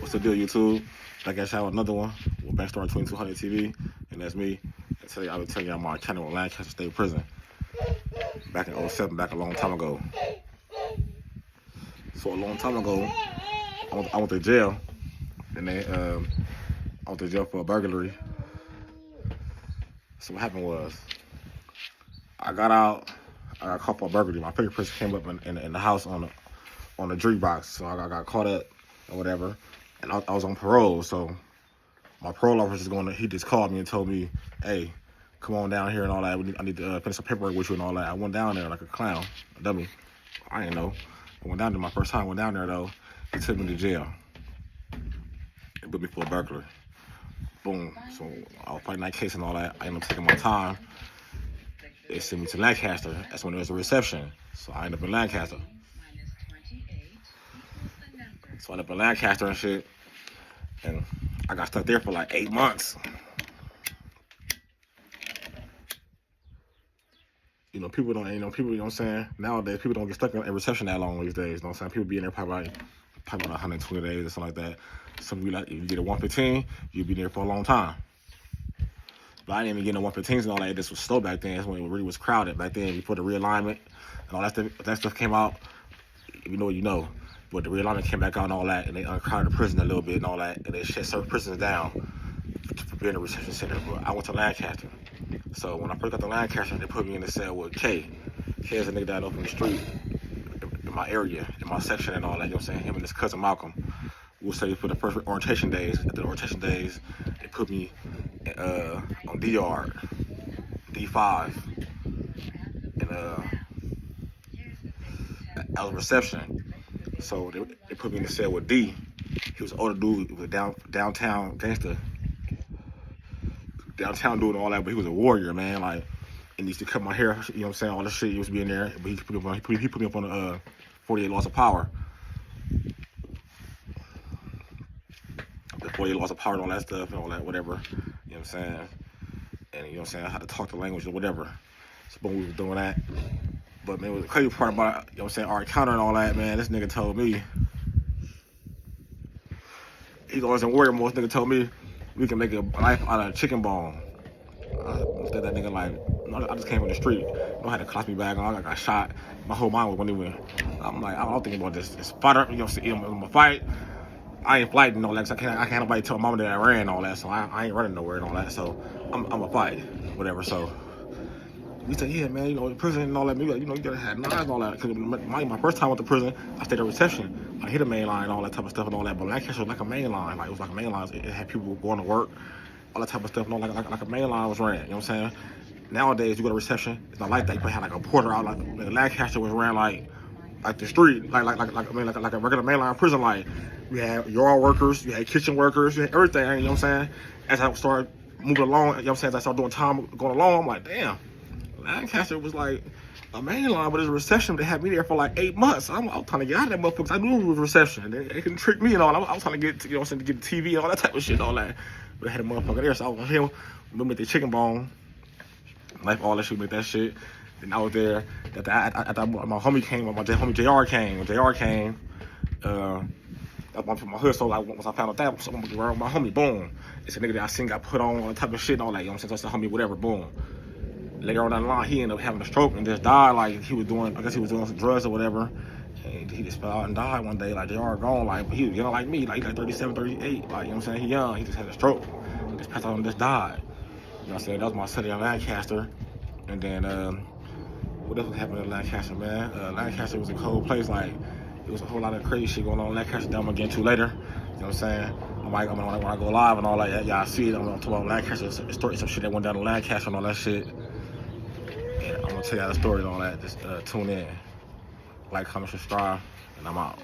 What's the deal, YouTube? I got y'all another one with Backstory 2200 TV, and that's me. And today I will tell y'all my encounter with Lancaster State Prison back in '07, back a long time ago. So a long time ago, I went to jail, and I went to jail for a burglary. So what happened was, I got out, I got caught for a burglary. My fingerprints came up in the house on the jury box, so I got caught up or whatever. And I was on parole, so my parole officer he just called me and told me, hey, come on down here and all that. I need to finish some paperwork with you and all that. I went down there like a clown, a dummy. I didn't know. I went down there, my first time I went down there though, they took me to jail. They put me for a burglary. Boom. So I was fighting that case and all that. I ended up taking my time. They sent me to Lancaster. That's when there was a reception. So I ended up in Lancaster. So I ended up in Lancaster and shit. And I got stuck there for like 8 months. You know, people, you know what I'm saying? Nowadays, people don't get stuck in reception that long these days. You know what I'm saying? People be in there probably about 120 days or something like that. Some of you, like, if you get a 115, you'll be there for a long time. But I didn't even get no 115s and all that. This was slow back then. That's when it really was crowded back then. Before the realignment and all that stuff came out, if you know what you know. But the realignment came back out and all that, and they uncrowded the prison a little bit and all that, and they shut certain prisons down for being a reception center. But I went to Lancaster. So when I first got to Lancaster, they put me in the cell with K. K is a nigga that off in the street, in my area, in my section and all that, you know what I'm saying? Him and his cousin Malcolm. We'll say for the first orientation days. After the orientation days, they put me on D yard, D5, and I was reception. So they put me in the cell with D. He was an older dude, he was a downtown gangster, downtown dude and all that, but he was a warrior, man. Like, and he used to cut my hair, you know what I'm saying? All this shit, he used to be in there, but he put me up on the 48 laws of power. The 48 laws of power and all that stuff and all that, whatever, you know what I'm saying? And you know what I'm saying? I had to talk the language or whatever. So when we were doing that. But man, the crazy part about, you know what I'm saying, our encounter and all that, man, this nigga told me, he's always in warrior mode. This nigga told me we can make a knife out of chicken bone. Instead that nigga like, I just came from the street. You know, had to class me back on. I got shot. My whole mind was when even. I'm like, I don't think about this. It's fighter, you know, I'm a fight. I ain't fighting and all that, cause I can't nobody tell mama that I ran and all that, so I ain't running nowhere and all that, so I'm a fight, whatever. So we said, yeah, man, you know, the prison and all that, maybe, like, you know, you gotta have knives and all that. Cause my first time with the prison, I stayed at reception. I hit a main line and all that type of stuff and all that, but Lancaster was like a main line. Like, it was like a main line. It had people going to work, all that type of stuff and all that, like a main line was ran, you know what I'm saying? Nowadays, you go to reception, it's not like that. You probably have like a porter out, like Lancaster was ran like the street, like a regular mainline prison. Like, you had yard workers, you had kitchen workers, you had everything, you know what I'm saying? As I started moving along, you know what I'm saying, as I started doing time going along, I'm like, damn, Lancaster was like a main line, but it was a reception. They had me there for like 8 months. I was trying to get out of that motherfucker. I knew it was a reception. They couldn't trick me and all. I was trying to get, you know what I'm saying, to get the TV and all that type of shit and all that. But they had a motherfucker there, so I was him. We made the chicken bone, knife, all that shit, make that shit. And I was there. After my homie came, my homie JR came. When JR came, that's my hood. So like, once I found out that, so I'm around my homie, boom. It's a nigga that I seen got put on all type of shit and all that. You know what I'm saying? So that's the homie, whatever, boom. Later on down the line, he ended up having a stroke and just died. Like, he was doing, I guess he was doing some drugs or whatever. And he just fell out and died one day. Like, JR gone. Like, he was young like me. Like, 37, 38. Like, you know what I'm saying? He young. He just had a stroke. He just passed out and just died. You know what I'm saying? That was my city in Lancaster. And then, what else happened in Lancaster, man? Lancaster was a cold place. Like, it was a whole lot of crazy shit going on in Lancaster that I'm gonna get into later. You know what I'm saying? When I go live and all that, y'all see it. I'm gonna talk about Lancaster, some shit that went down in Lancaster and all that shit. And I'm gonna tell y'all the story and all that. Just tune in. Like, comment, subscribe, and I'm out.